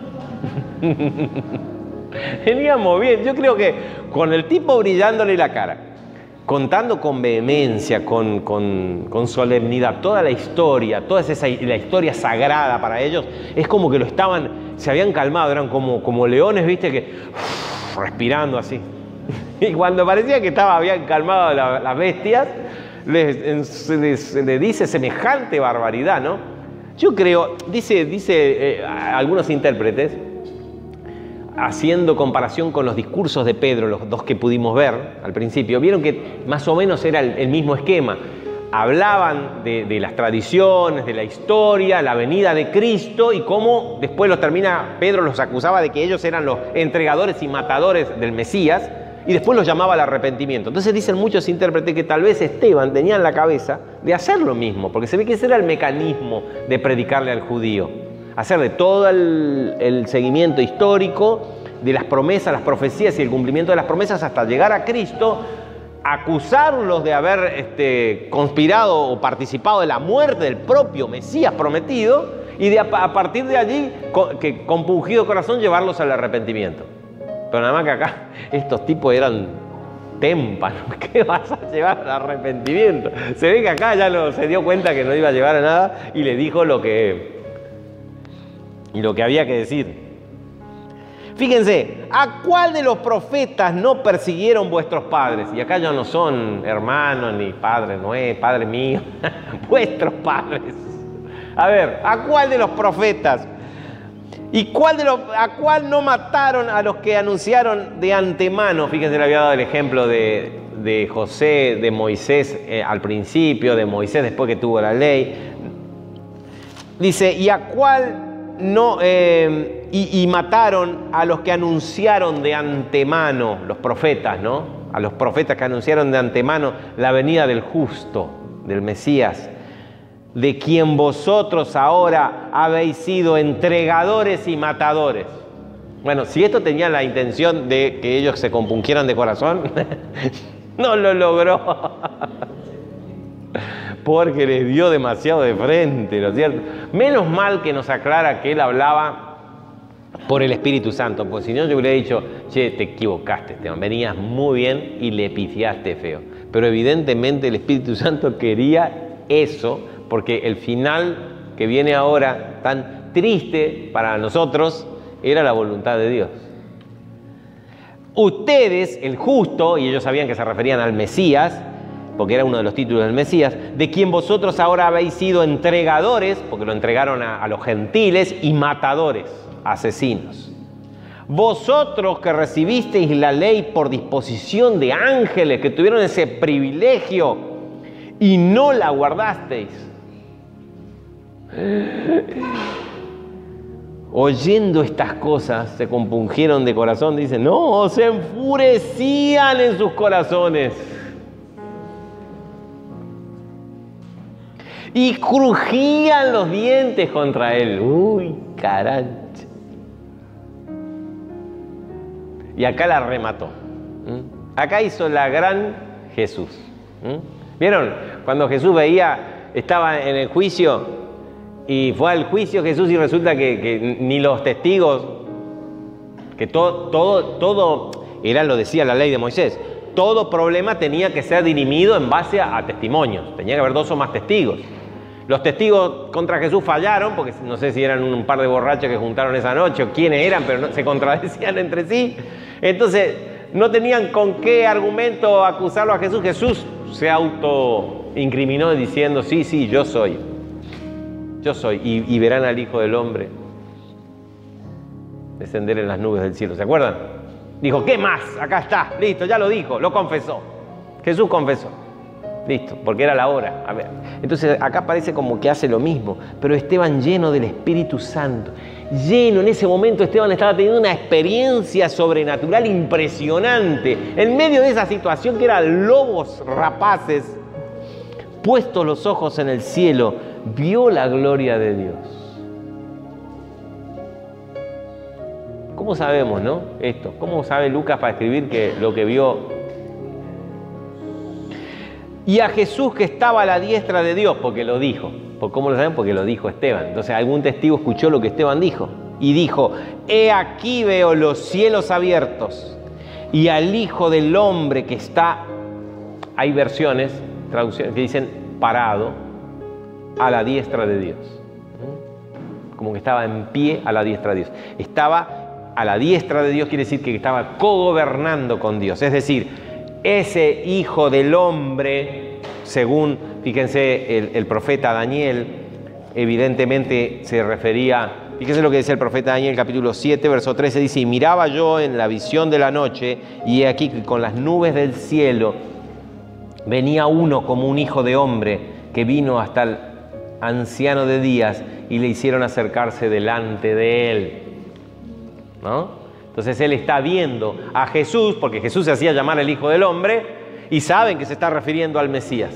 Veníamos bien. Yo creo que con el tipo brillándole la cara, contando con vehemencia, con solemnidad, toda la historia, la historia sagrada para ellos, es como que se habían calmado, eran como leones, ¿viste? Que respirando así. Y cuando parecía que habían calmado las bestias, les dice semejante barbaridad, ¿no? Yo creo, dice algunos intérpretes, haciendo comparación con los discursos de Pedro, los dos que pudimos ver al principio, vieron que más o menos era el mismo esquema. Hablaban de las tradiciones, de la historia, la venida de Cristo y cómo después Pedro los acusaba de que ellos eran los entregadores y matadores del Mesías y después los llamaba al arrepentimiento. Entonces dicen muchos intérpretes que tal vez Esteban tenía en la cabeza de hacer lo mismo, porque se ve que ese era el mecanismo de predicarle al judío. Hacer de todo el seguimiento histórico de las promesas, las profecías y el cumplimiento de las promesas hasta llegar a Cristo, acusarlos de haber conspirado o participado de la muerte del propio Mesías prometido y a partir de allí, compungido corazón, llevarlos al arrepentimiento. Pero nada más que acá estos tipos eran témpanos. ¿Qué vas a llevar al arrepentimiento? Se ve que acá ya se dio cuenta que no iba a llevar a nada y le dijo lo que había que decir. Fíjense, ¿a cuál de los profetas no persiguieron vuestros padres? Y acá ya no son hermanos ni padres, no es padre mío, vuestros padres. A ver, ¿a cuál de los profetas? ¿Y a cuál no mataron a los que anunciaron de antemano? Fíjense, le había dado el ejemplo de José, de Moisés al principio, de Moisés después que tuvo la ley. Dice, ¿y a cuál no y mataron a los que anunciaron de antemano, los profetas, ¿no? A los profetas que anunciaron de antemano la venida del justo, del Mesías, de quien vosotros ahora habéis sido entregadores y matadores. Bueno, si esto tenía la intención de que ellos se compungieran de corazón, no lo logró. Porque les dio demasiado de frente, ¿no es cierto? Menos mal que nos aclara que él hablaba por el Espíritu Santo, porque si no yo hubiera dicho, che, te equivocaste, Esteban, venías muy bien y le pifiaste feo. pero evidentemente el Espíritu Santo quería eso, porque el final que viene ahora, tan triste para nosotros, era la voluntad de Dios. Ustedes, el justo, y ellos sabían que se referían al Mesías, porque era uno de los títulos del Mesías, de quien vosotros ahora habéis sido entregadores, porque lo entregaron a los gentiles, y matadores, asesinos. Vosotros que recibisteis la ley por disposición de ángeles, que tuvieron ese privilegio y no la guardasteis. Oyendo estas cosas, se compungieron de corazón, dicen, no, se enfurecían en sus corazones. Y crujían los dientes contra él. Uy, carancha. Y acá la remató. Acá hizo la gran Jesús. ¿Vieron? Cuando Jesús estaba en el juicio y fue al juicio Jesús y resulta que ni los testigos, que todo era, lo decía la ley de Moisés, todo problema tenía que ser dirimido en base a testimonios. Tenía que haber 2 o más testigos. Los testigos contra Jesús fallaron, porque no sé si eran un par de borrachos que juntaron esa noche o quiénes eran, pero se contradecían entre sí. Entonces, no tenían con qué argumento acusarlo a Jesús. Jesús se autoincriminó diciendo, sí, yo soy. Y verán al Hijo del Hombre descender en las nubes del cielo. ¿Se acuerdan? Dijo, ¿qué más? Acá está, listo, ya lo dijo, lo confesó. Jesús confesó. Listo, porque era la hora. A ver. Entonces acá parece como que hace lo mismo, pero Esteban lleno del Espíritu Santo, lleno, en ese momento Esteban estaba teniendo una experiencia sobrenatural impresionante, en medio de esa situación que eran lobos rapaces, puestos los ojos en el cielo, vio la gloria de Dios. ¿Cómo sabemos, no? Esto, ¿cómo sabe Lucas para escribir que lo que vio? Y a Jesús que estaba a la diestra de Dios, porque lo dijo. ¿Cómo lo saben? Porque lo dijo Esteban. Entonces algún testigo escuchó lo que Esteban dijo. Y dijo, he aquí veo los cielos abiertos y al Hijo del Hombre que está, hay versiones, traducciones que dicen parado, a la diestra de Dios. Como que estaba en pie a la diestra de Dios. Estaba a la diestra de Dios, quiere decir que estaba cogobernando con Dios. Es decir, ese Hijo del Hombre, según, fíjense, el profeta Daniel, evidentemente se refería, fíjense lo que decía el profeta Daniel, capítulo 7, verso 13, dice, y miraba yo en la visión de la noche, y he aquí que con las nubes del cielo venía uno como un hijo de hombre, que vino hasta el anciano de días, y le hicieron acercarse delante de él. ¿No? Entonces él está viendo a Jesús, porque Jesús se hacía llamar el Hijo del Hombre, y saben que se está refiriendo al Mesías.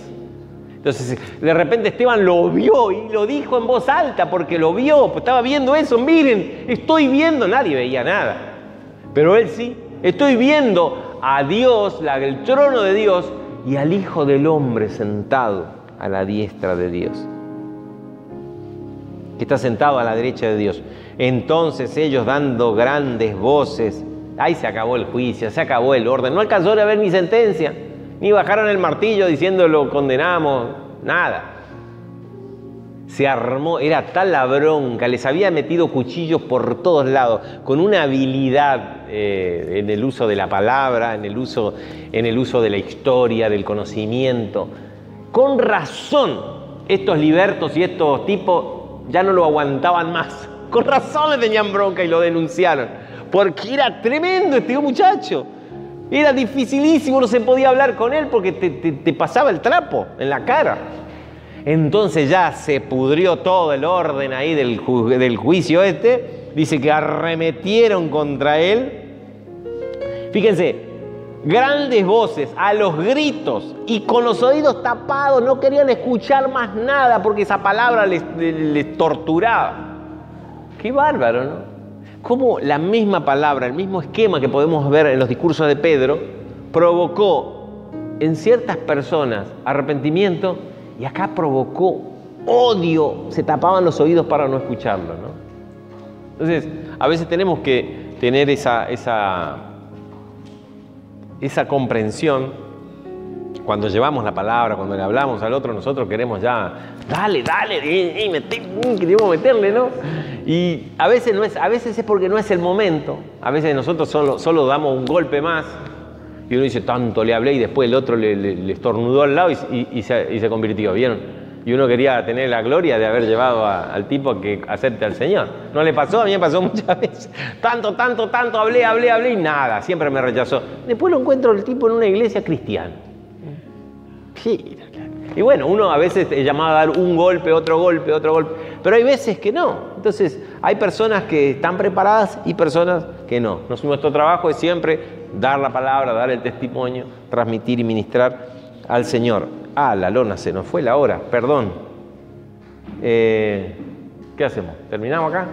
Entonces de repente Esteban lo vio y lo dijo en voz alta, porque lo vio, pues estaba viendo eso. Miren, estoy viendo, nadie veía nada, pero él sí, estoy viendo a Dios, el trono de Dios, y al Hijo del Hombre sentado a la diestra de Dios, que está sentado a la derecha de Dios. Entonces ellos dando grandes voces, ahí se acabó el juicio, se acabó el orden, no alcanzó a ver ni sentencia, ni bajaron el martillo diciendo lo condenamos, nada. Se armó, era tal la bronca, les había metido cuchillos por todos lados, con una habilidad en el uso de la palabra, en el uso de la historia, del conocimiento. Con razón, estos libertos y estos tipos ya no lo aguantaban más. Con razón le tenían bronca y lo denunciaron, porque era tremendo este muchacho. Era dificilísimo, no se podía hablar con él porque te pasaba el trapo en la cara. Entonces ya se pudrió todo el orden ahí del juicio este. Dice que arremetieron contra él. Fíjense, grandes voces, a los gritos y con los oídos tapados, no querían escuchar más nada porque esa palabra les torturaba. Qué bárbaro, ¿no? Cómo la misma palabra, el mismo esquema que podemos ver en los discursos de Pedro, provocó en ciertas personas arrepentimiento y acá provocó odio, se tapaban los oídos para no escucharlo, ¿no? Entonces, a veces tenemos que tener esa comprensión Cuando llevamos la palabra, cuando le hablamos al otro, nosotros queremos ya, dale, queremos meterle, ¿no? Y a veces es porque no es el momento. A veces nosotros solo damos un golpe más y uno dice, tanto le hablé, y después el otro le estornudó al lado y se convirtió, ¿vieron? Y uno quería tener la gloria de haber llevado al tipo a que acepte al Señor. ¿No le pasó? A mí me pasó muchas veces. Tanto, hablé y nada, siempre me rechazó. Después lo encuentro el tipo en una iglesia cristiana. Sí. Y bueno, uno a veces es llamado a dar un golpe, otro golpe, pero hay veces que no. Entonces, hay personas que están preparadas y personas que no. Nuestro trabajo es siempre dar la palabra, dar el testimonio, transmitir y ministrar al Señor. La lona, se nos fue la hora, perdón. ¿Qué hacemos? ¿Terminamos acá?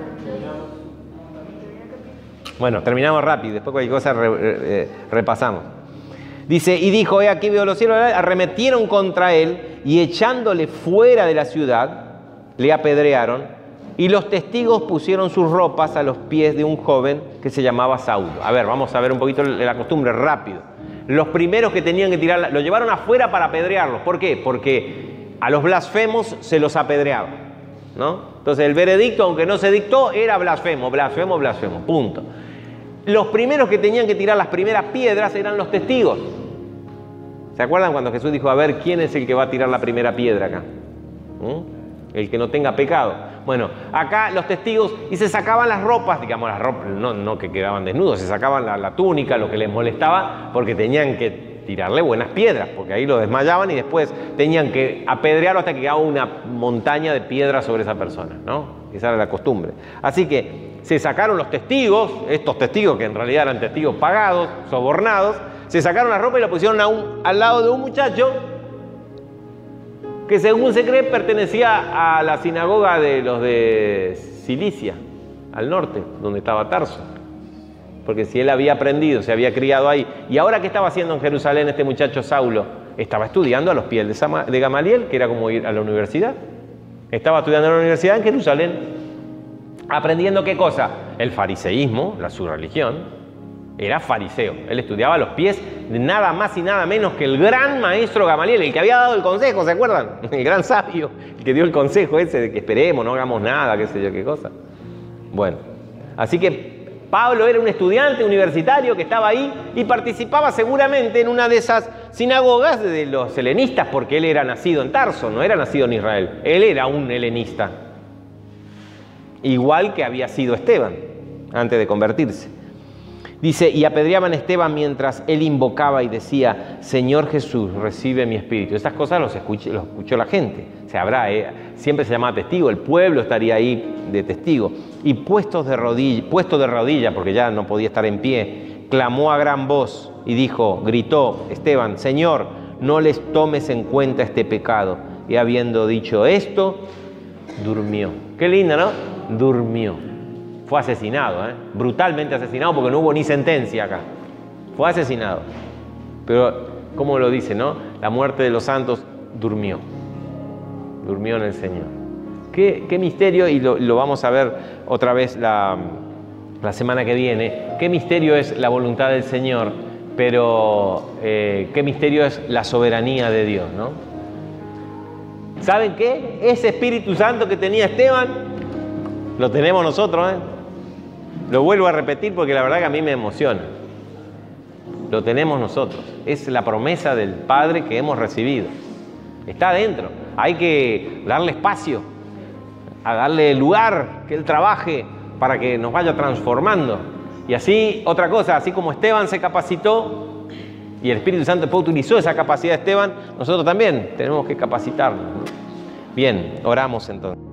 Bueno, terminamos rápido, después cualquier cosa repasamos. Dice, y dijo, aquí veo los cielos, arremetieron contra él y echándole fuera de la ciudad, le apedrearon, y los testigos pusieron sus ropas a los pies de un joven que se llamaba Saulo. A ver, vamos a ver un poquito la costumbre rápido. Los primeros que tenían que tirar, lo llevaron afuera para apedrearlos. ¿Por qué? Porque a los blasfemos se los apedreaba, ¿no? Entonces el veredicto, aunque no se dictó, era blasfemo, punto. Los primeros que tenían que tirar las primeras piedras eran los testigos. ¿Se acuerdan cuando Jesús dijo, a ver, ¿quién es el que va a tirar la primera piedra acá? El que no tenga pecado. Bueno, acá los testigos, y se sacaban las ropas, digamos las ropas, no que quedaban desnudos, se sacaban la túnica, lo que les molestaba, porque tenían que tirarle buenas piedras, porque ahí lo desmayaban y después tenían que apedrearlo hasta que quedaba una montaña de piedras sobre esa persona, ¿no? Esa era la costumbre. Así que se sacaron los testigos, estos testigos que en realidad eran testigos pagados, sobornados, se sacaron la ropa y la pusieron al lado de un muchacho que según se cree pertenecía a la sinagoga de los de Cilicia, al norte, donde estaba Tarso. Porque si él había aprendido, se había criado ahí. ¿Y ahora qué estaba haciendo en Jerusalén este muchacho Saulo? Estaba estudiando a los pies de Gamaliel, que era como ir a la universidad. Estaba estudiando en la universidad en Jerusalén. ¿Aprendiendo qué cosa? El fariseísmo, su religión. Era fariseo. Él estudiaba a los pies de nada más y nada menos que el gran maestro Gamaliel, el que había dado el consejo, ¿se acuerdan? El gran sabio, el que dio el consejo ese de que esperemos, no hagamos nada, qué sé yo qué cosa. Bueno, así que Pablo era un estudiante universitario que estaba ahí y participaba seguramente en una de esas sinagogas de los helenistas, porque él era nacido en Tarso, no era nacido en Israel. Él era un helenista, igual que había sido Esteban antes de convertirse. Dice, y apedreaban a Esteban mientras él invocaba y decía, Señor Jesús, recibe mi espíritu. Estas cosas los escuchó la gente. Siempre se llamaba testigo, el pueblo estaría ahí de testigo. Y puesto de rodillas, porque ya no podía estar en pie, clamó a gran voz y gritó Esteban, Señor, no les tomes en cuenta este pecado. Y habiendo dicho esto, durmió. Qué lindo, ¿no? Durmió. Fue asesinado, brutalmente asesinado, porque no hubo ni sentencia acá. Fue asesinado. Pero, ¿cómo lo dice, no? La muerte de los santos durmió. Durmió en el Señor. Qué misterio, y lo vamos a ver otra vez la semana que viene. Qué misterio es la voluntad del Señor, pero qué misterio es la soberanía de Dios, ¿no? ¿Saben qué? Ese Espíritu Santo que tenía Esteban, lo tenemos nosotros, Lo vuelvo a repetir porque la verdad que a mí me emociona. Lo tenemos nosotros. Es la promesa del Padre que hemos recibido. Está adentro. Hay que darle espacio, a darle lugar, que Él trabaje para que nos vaya transformando. Y así, otra cosa, así como Esteban se capacitó y el Espíritu Santo después utilizó esa capacidad de Esteban, nosotros también tenemos que capacitarnos. Bien, oramos entonces.